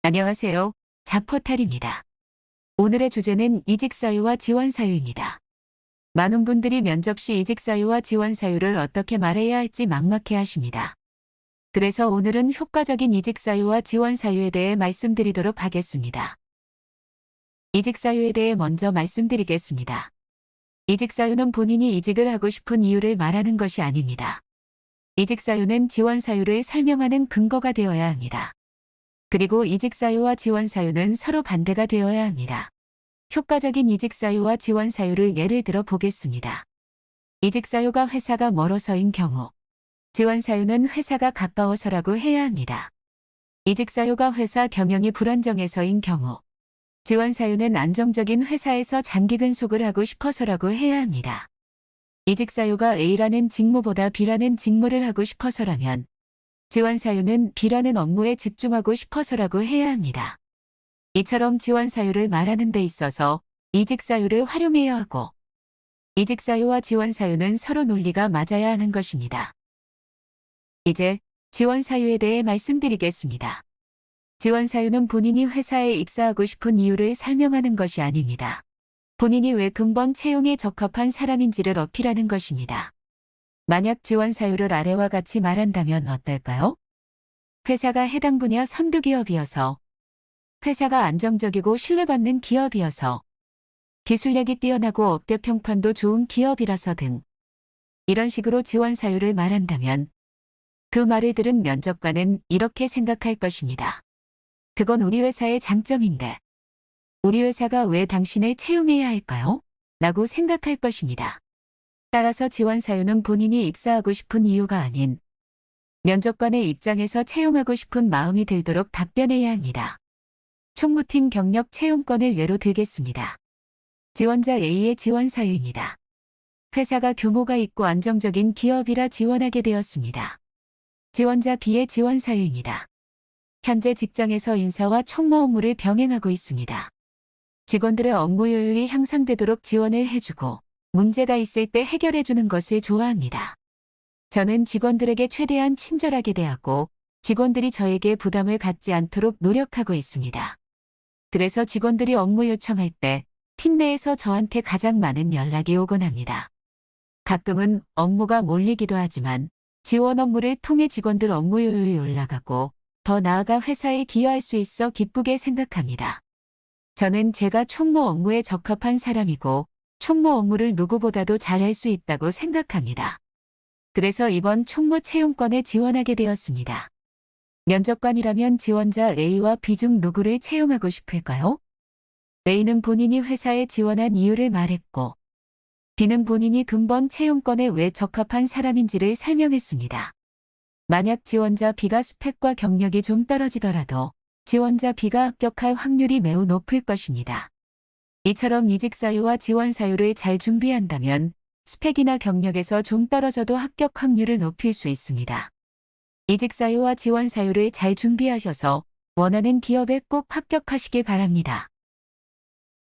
안녕하세요. 자포탈입니다. 오늘의 주제는 이직 사유와 지원 사유입니다. 많은 분들이 면접 시 이직 사유와 지원 사유를 어떻게 말해야 할지 막막해 하십니다. 그래서 오늘은 효과적인 이직 사유와 지원 사유에 대해 말씀드리도록 하겠습니다. 이직 사유에 대해 먼저 말씀드리겠습니다. 이직 사유는 본인이 이직을 하고 싶은 이유를 말하는 것이 아닙니다. 이직 사유는 지원 사유를 설명하는 근거가 되어야 합니다. 그리고 이직 사유와 지원 사유는 서로 반대가 되어야 합니다. 효과적인 이직 사유와 지원 사유를 예를 들어 보겠습니다. 이직 사유가 회사가 멀어서인 경우, 지원 사유는 회사가 가까워서라고 해야 합니다. 이직 사유가 회사 경영이 불안정해서인 경우, 지원 사유는 안정적인 회사에서 장기 근속을 하고 싶어서라고 해야 합니다. 이직 사유가 A라는 직무보다 B라는 직무를 하고 싶어서라면, 지원 사유는 B라는 업무에 집중하고 싶어서라고 해야 합니다. 이처럼 지원 사유를 말하는 데 있어서 이직 사유를 활용해야 하고, 이직 사유와 지원 사유는 서로 논리가 맞아야 하는 것입니다. 이제 지원 사유에 대해 말씀드리겠습니다. 지원 사유는 본인이 회사에 입사하고 싶은 이유를 설명하는 것이 아닙니다. 본인이 왜 근본 채용에 적합한 사람인지를 어필하는 것입니다. 만약 지원 사유를 아래와 같이 말한다면 어떨까요? 회사가 해당 분야 선두 기업이어서, 회사가 안정적이고 신뢰받는 기업이어서, 기술력이 뛰어나고 업계 평판도 좋은 기업이라서 등 이런 식으로 지원 사유를 말한다면 그 말을 들은 면접관은 이렇게 생각할 것입니다. 그건 우리 회사의 장점인데 우리 회사가 왜 당신을 채용해야 할까요? 라고 생각할 것입니다. 따라서 지원 사유는 본인이 입사하고 싶은 이유가 아닌 면접관의 입장에서 채용하고 싶은 마음이 들도록 답변해야 합니다. 총무팀 경력 채용건을 예로 들겠습니다. 지원자 A의 지원 사유입니다. 회사가 규모가 있고 안정적인 기업이라 지원하게 되었습니다. 지원자 B의 지원 사유입니다. 현재 직장에서 인사와 총무 업무를 병행하고 있습니다. 직원들의 업무 효율이 향상되도록 지원을 해주고 문제가 있을 때 해결해주는 것을 좋아합니다. 저는 직원들에게 최대한 친절하게 대하고 직원들이 저에게 부담을 갖지 않도록 노력하고 있습니다. 그래서 직원들이 업무 요청할 때 팀 내에서 저한테 가장 많은 연락이 오곤 합니다. 가끔은 업무가 몰리기도 하지만 지원 업무를 통해 직원들 업무 효율이 올라가고 더 나아가 회사에 기여할 수 있어 기쁘게 생각합니다. 저는 제가 총무 업무에 적합한 사람이고 총무 업무를 누구보다도 잘할 수 있다고 생각합니다. 그래서 이번 총무 채용권에 지원하게 되었습니다. 면접관이라면 지원자 A와 B 중 누구를 채용하고 싶을까요? A는 본인이 회사에 지원한 이유를 말했고, B는 본인이 근본 채용권에 왜 적합한 사람인지를 설명했습니다. 만약 지원자 B가 스펙과 경력이 좀 떨어지더라도 지원자 B가 합격할 확률이 매우 높을 것입니다. 이처럼 이직 사유와 지원 사유를 잘 준비한다면 스펙이나 경력에서 좀 떨어져도 합격 확률을 높일 수 있습니다. 이직 사유와 지원 사유를 잘 준비하셔서 원하는 기업에 꼭 합격하시길 바랍니다.